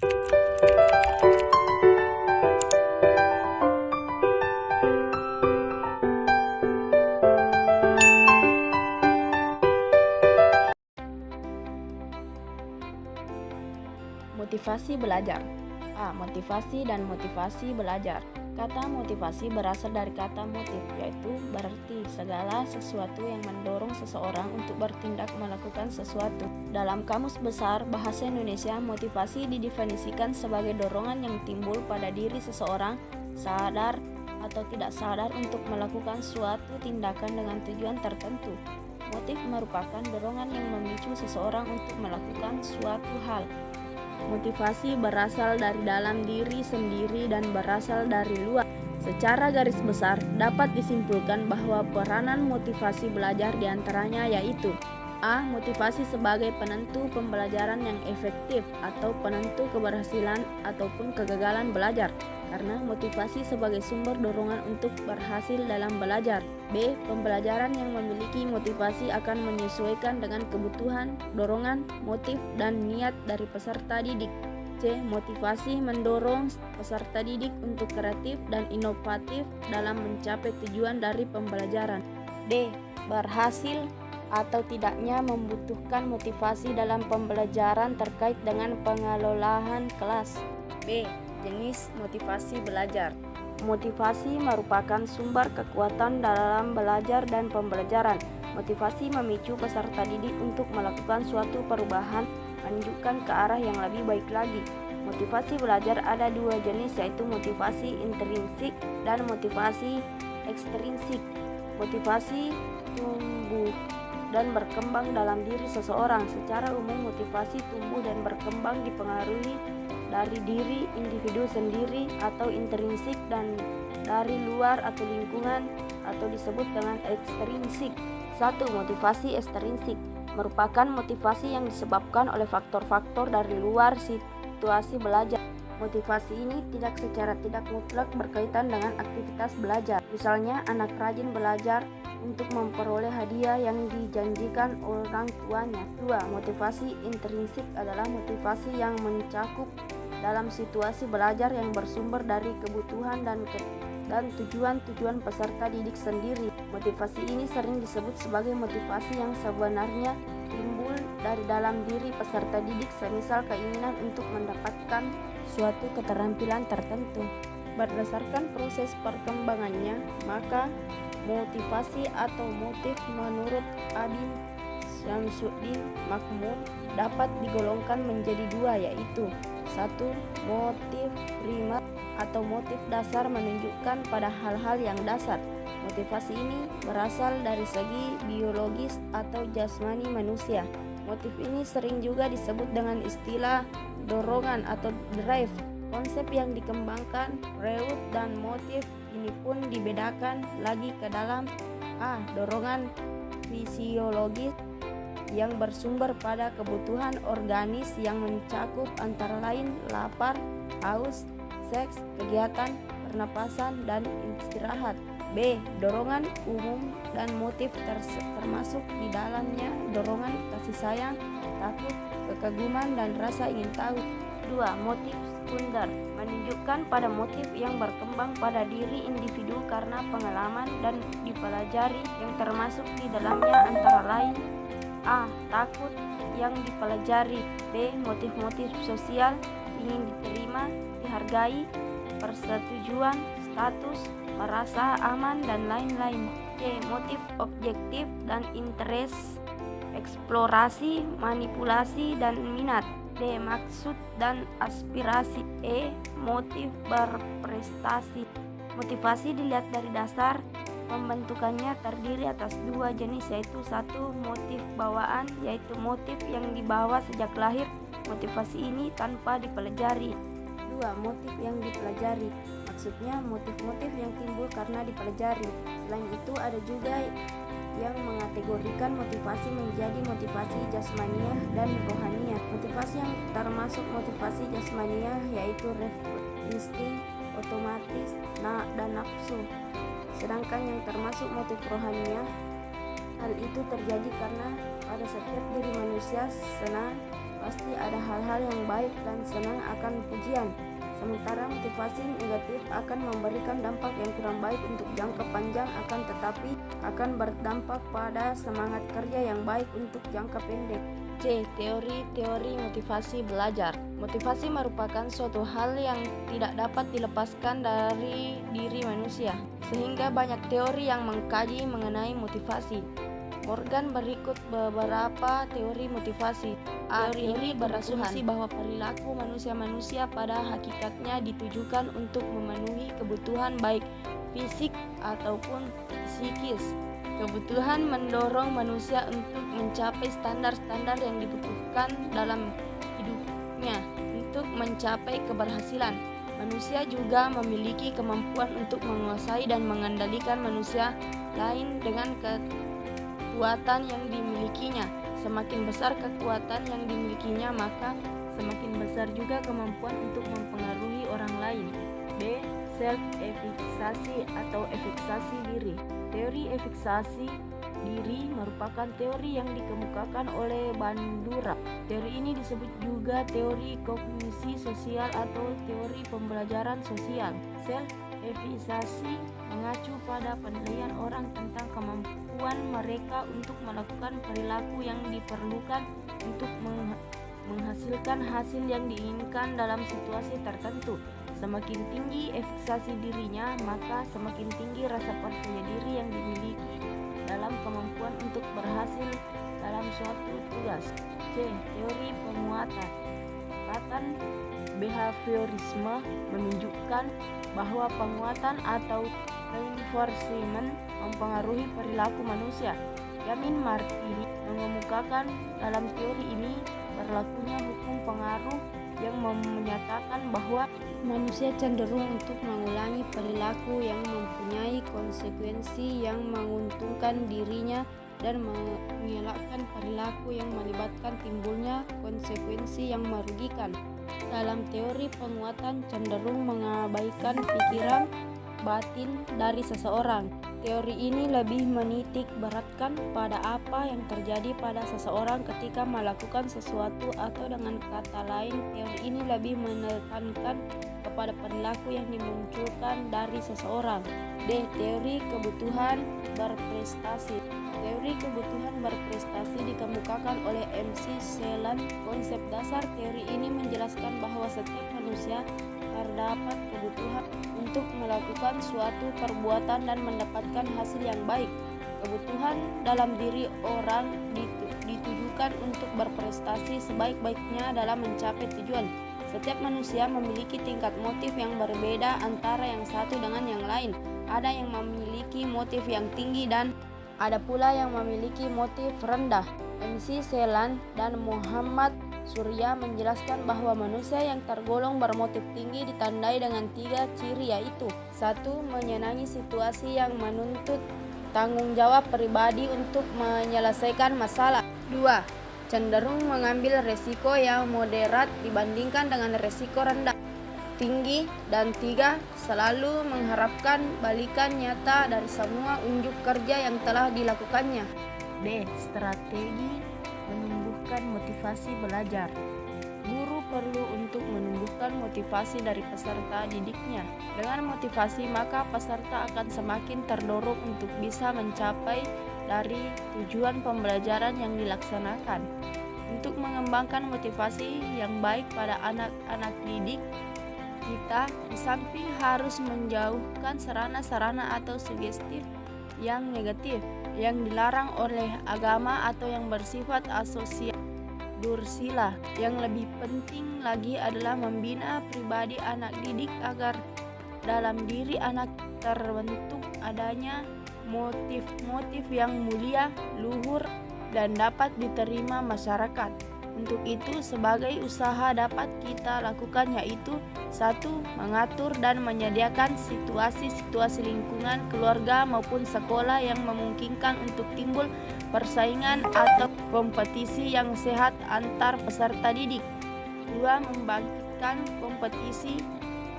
Motivasi belajar. A. Motivasi dan motivasi belajar. Kata motivasi berasal dari kata motif, yaitu berarti segala sesuatu yang mendorong seseorang untuk bertindak melakukan sesuatu. Dalam Kamus Besar Bahasa Indonesia, motivasi didefinisikan sebagai dorongan yang timbul pada diri seseorang, sadar atau tidak sadar, untuk melakukan suatu tindakan dengan tujuan tertentu. Motif merupakan dorongan yang memicu seseorang untuk melakukan suatu hal. Motivasi berasal dari dalam diri sendiri dan berasal dari luar. Secara garis besar, dapat disimpulkan bahwa peranan motivasi belajar diantaranya yaitu: A. Motivasi sebagai penentu pembelajaran yang efektif atau penentu keberhasilan ataupun kegagalan belajar, karena motivasi sebagai sumber dorongan untuk berhasil dalam belajar. B. Pembelajaran yang memiliki motivasi akan menyesuaikan dengan kebutuhan, dorongan, motif, dan niat dari peserta didik. C. Motivasi mendorong peserta didik untuk kreatif dan inovatif dalam mencapai tujuan dari pembelajaran. D. Berhasil atau tidaknya membutuhkan motivasi dalam pembelajaran terkait dengan pengelolaan kelas. B. Jenis motivasi belajar. Motivasi merupakan sumber kekuatan dalam belajar dan pembelajaran. Motivasi memicu peserta didik untuk melakukan suatu perubahan, menunjukkan ke arah yang lebih baik lagi. Motivasi belajar ada dua jenis, yaitu motivasi intrinsik dan motivasi ekstrinsik. Motivasi tumbuh dan berkembang dalam diri seseorang. Secara umum, motivasi tumbuh dan berkembang dipengaruhi dari diri individu sendiri atau intrinsik, dan dari luar atau lingkungan, atau disebut dengan ekstrinsik. 1. Motivasi ekstrinsik merupakan motivasi yang disebabkan oleh faktor-faktor dari luar situasi belajar. Motivasi ini secara tidak mutlak berkaitan dengan aktivitas belajar. Misalnya, anak rajin belajar untuk memperoleh hadiah yang dijanjikan orang tuanya. 2. Motivasi intrinsik adalah motivasi yang mencakup dalam situasi belajar yang bersumber dari kebutuhan dan tujuan-tujuan peserta didik sendiri. Motivasi ini sering disebut sebagai motivasi yang sebenarnya timbul dari dalam diri peserta didik, semisal keinginan untuk mendapatkan suatu keterampilan tertentu. Berdasarkan proses perkembangannya, maka motivasi atau motif menurut Adin Syamsuddin Makmun dapat digolongkan menjadi dua, yaitu: 1. Motif primer atau motif dasar, menunjukkan pada hal-hal yang dasar. Motivasi ini berasal dari segi biologis atau jasmani manusia. Motif ini sering juga disebut dengan istilah dorongan atau drive. Konsep yang dikembangkan Freud dan motif ini pun dibedakan lagi ke dalam: A. Dorongan fisiologis yang bersumber pada kebutuhan organis yang mencakup antara lain lapar, haus, seks, kegiatan pernapasan, dan istirahat. B. Dorongan umum dan motif termasuk di dalamnya dorongan kasih sayang, takut, kekaguman, dan rasa ingin tahu. 2. Motif sekunder menunjukkan pada motif yang berkembang pada diri individu karena pengalaman dan dipelajari, yang termasuk di dalamnya antara lain: A. Takut yang dipelajari. B. Motif-motif sosial, ingin diterima, dihargai, persetujuan, status, merasa aman, dan lain-lain. C. Motif objektif dan interest, eksplorasi, manipulasi, dan minat. D. Maksud dan aspirasi. E. Motif berprestasi. Motivasi dilihat dari dasar pembentukannya terdiri atas dua jenis, yaitu: 1. Motif bawaan, yaitu motif yang dibawa sejak lahir. Motivasi ini tanpa dipelajari. 2. Motif yang dipelajari, maksudnya motif-motif yang timbul karena dipelajari. Selain itu, ada juga yang mengategorikan motivasi menjadi motivasi jasmaniah dan rohaniah. Motivasi yang termasuk motivasi jasmaniah yaitu insting, otomatis, dan nafsu. Sedangkan yang termasuk motif rohaniah, hal itu terjadi karena pada setiap diri manusia senang pasti ada hal-hal yang baik dan senang akan pujian. Sementara motivasi negatif akan memberikan dampak yang kurang baik untuk jangka panjang, akan tetapi akan berdampak pada semangat kerja yang baik untuk jangka pendek. C. Teori motivasi belajar. Motivasi merupakan suatu hal yang tidak dapat dilepaskan dari diri manusia, sehingga banyak teori yang mengkaji mengenai motivasi. Morgan berikut beberapa teori motivasi. Teori ini berasumsi bahwa perilaku manusia-manusia pada hakikatnya ditujukan untuk memenuhi kebutuhan baik fisik ataupun psikis. Kebutuhan mendorong manusia untuk mencapai standar-standar yang dibutuhkan dalam hidupnya untuk mencapai keberhasilan. Manusia juga memiliki kemampuan untuk menguasai dan mengendalikan manusia lain dengan kekuatan yang dimilikinya. Semakin besar kekuatan yang dimilikinya, maka semakin besar juga kemampuan untuk mempengaruhi orang lain. B. Self-efiksasi atau efiksasi diri. Teori efiksasi diri merupakan teori yang dikemukakan oleh Bandura. Teori ini disebut juga teori kognisi sosial atau teori pembelajaran sosial. Self-efiksasi mengacu pada penilaian orang tentang kemampuan mereka untuk melakukan perilaku yang diperlukan untuk menghasilkan hasil yang diinginkan dalam situasi tertentu. Semakin tinggi efiksasi dirinya, maka semakin tinggi rasa percaya diri yang dimiliki dalam kemampuan untuk berhasil dalam suatu tugas. C. Teori penguatan. Pendekatan behaviorisme menunjukkan bahwa penguatan atau reinforcement mempengaruhi perilaku manusia. Yamin Martini mengemukakan dalam teori ini berlakunya hukum pengaruh yang menyatakan bahwa manusia cenderung untuk mengulangi perilaku yang mempunyai konsekuensi yang menguntungkan dirinya dan mengelakkan perilaku yang melibatkan timbulnya konsekuensi yang merugikan. Dalam teori penguatan cenderung mengabaikan pikiran batin dari seseorang. Teori ini lebih menitik beratkan pada apa yang terjadi pada seseorang ketika melakukan sesuatu, atau dengan kata lain, teori ini lebih menekankan kepada perilaku yang dimunculkan dari seseorang. D. Teori kebutuhan berprestasi. Teori kebutuhan berprestasi dikemukakan oleh MC Celan. Konsep dasar teori ini menjelaskan bahwa setiap manusia terdapat kebutuhan untuk melakukan suatu perbuatan dan mendapatkan hasil yang baik. Kebutuhan dalam diri orang ditujukan untuk berprestasi sebaik-baiknya dalam mencapai tujuan. Setiap manusia memiliki tingkat motif yang berbeda antara yang satu dengan yang lain. Ada yang memiliki motif yang tinggi dan ada pula yang memiliki motif rendah. MC Celan dan Muhammad Surya menjelaskan bahwa manusia yang tergolong bermotif tinggi ditandai dengan 3 ciri, yaitu 1. Menyenangi situasi yang menuntut tanggung jawab pribadi untuk menyelesaikan masalah. 2. Cenderung mengambil resiko yang moderat dibandingkan dengan resiko rendah tinggi. Dan 3. Selalu mengharapkan balikan nyata dari semua unjuk kerja yang telah dilakukannya. B. Strategi menumbuhkan motivasi belajar. Guru perlu untuk menumbuhkan motivasi dari peserta didiknya. Dengan motivasi, maka peserta akan semakin terdorong untuk bisa mencapai dari tujuan pembelajaran yang dilaksanakan. Untuk mengembangkan motivasi yang baik pada anak-anak didik, kita di samping harus menjauhkan sarana-sarana atau sugestif yang negatif, yang dilarang oleh agama atau yang bersifat asosial dursila. Yang lebih penting lagi adalah membina pribadi anak didik agar dalam diri anak terbentuk adanya motif-motif yang mulia, luhur, dan dapat diterima masyarakat. Untuk itu, sebagai usaha dapat kita lakukan yaitu 1. Mengatur dan menyediakan situasi-situasi lingkungan, keluarga maupun sekolah yang memungkinkan untuk timbul persaingan atau kompetisi yang sehat antar peserta didik. 2. Membangkitkan kompetisi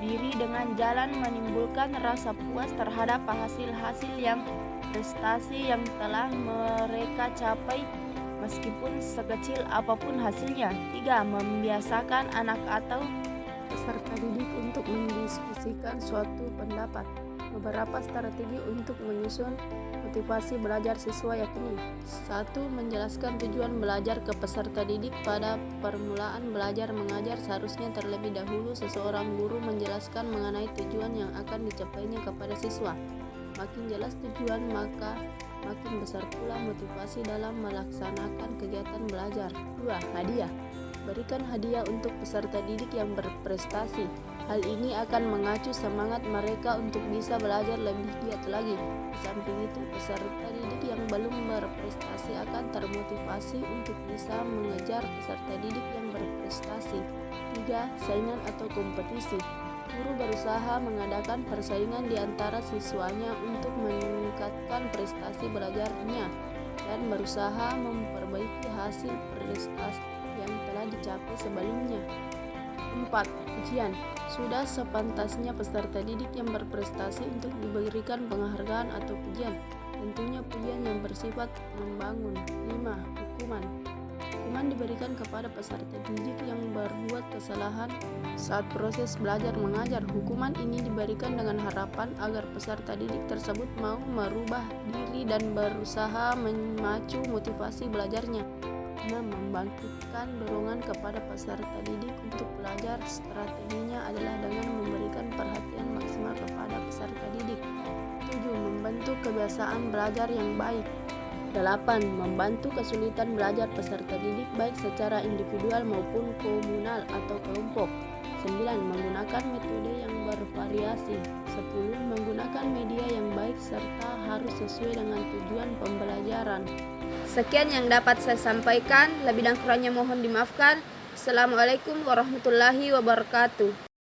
diri dengan jalan menimbulkan rasa puas terhadap hasil-hasil yang prestasi yang telah mereka capai meskipun sekecil apapun hasilnya. 3. Membiasakan anak atau peserta didik untuk mendiskusikan suatu pendapat. Beberapa strategi untuk menyusun motivasi belajar siswa yakni: 1. Menjelaskan tujuan belajar ke peserta didik. Pada permulaan belajar mengajar, seharusnya terlebih dahulu seseorang guru menjelaskan mengenai tujuan yang akan dicapainya kepada siswa. Makin jelas tujuan, maka makin besar pula motivasi dalam melaksanakan kegiatan belajar. 2. Hadiah. Berikan hadiah untuk peserta didik yang berprestasi. Hal ini akan mengacu semangat mereka untuk bisa belajar lebih giat lagi. Di samping itu, peserta didik yang belum berprestasi akan termotivasi untuk bisa mengejar peserta didik yang berprestasi. 3. Saingan atau kompetisi. Guru berusaha mengadakan persaingan di antara siswanya untuk meningkatkan prestasi belajarnya dan berusaha memperbaiki hasil prestasi yang telah dicapai sebelumnya. 4. Pujian. Sudah sepantasnya peserta didik yang berprestasi untuk diberikan penghargaan atau pujian, tentunya pujian yang bersifat membangun. 5. Hukuman. Hukuman diberikan kepada peserta didik yang berbuat kesalahan saat proses belajar mengajar. Hukuman ini diberikan dengan harapan agar peserta didik tersebut mau merubah diri dan berusaha memacu motivasi belajarnya. 6. Membangkitkan dorongan kepada peserta didik untuk belajar. Strateginya adalah dengan memberikan perhatian maksimal kepada peserta didik. 7. Membentuk kebiasaan belajar yang baik. 8. Membantu kesulitan belajar peserta didik baik secara individual maupun komunal atau kelompok. 9. Menggunakan metode yang bervariasi. 10. Menggunakan media yang baik serta harus sesuai dengan tujuan pembelajaran. Sekian yang dapat saya sampaikan, lebih dan kurangnya mohon dimaafkan. Assalamualaikum warahmatullahi wabarakatuh.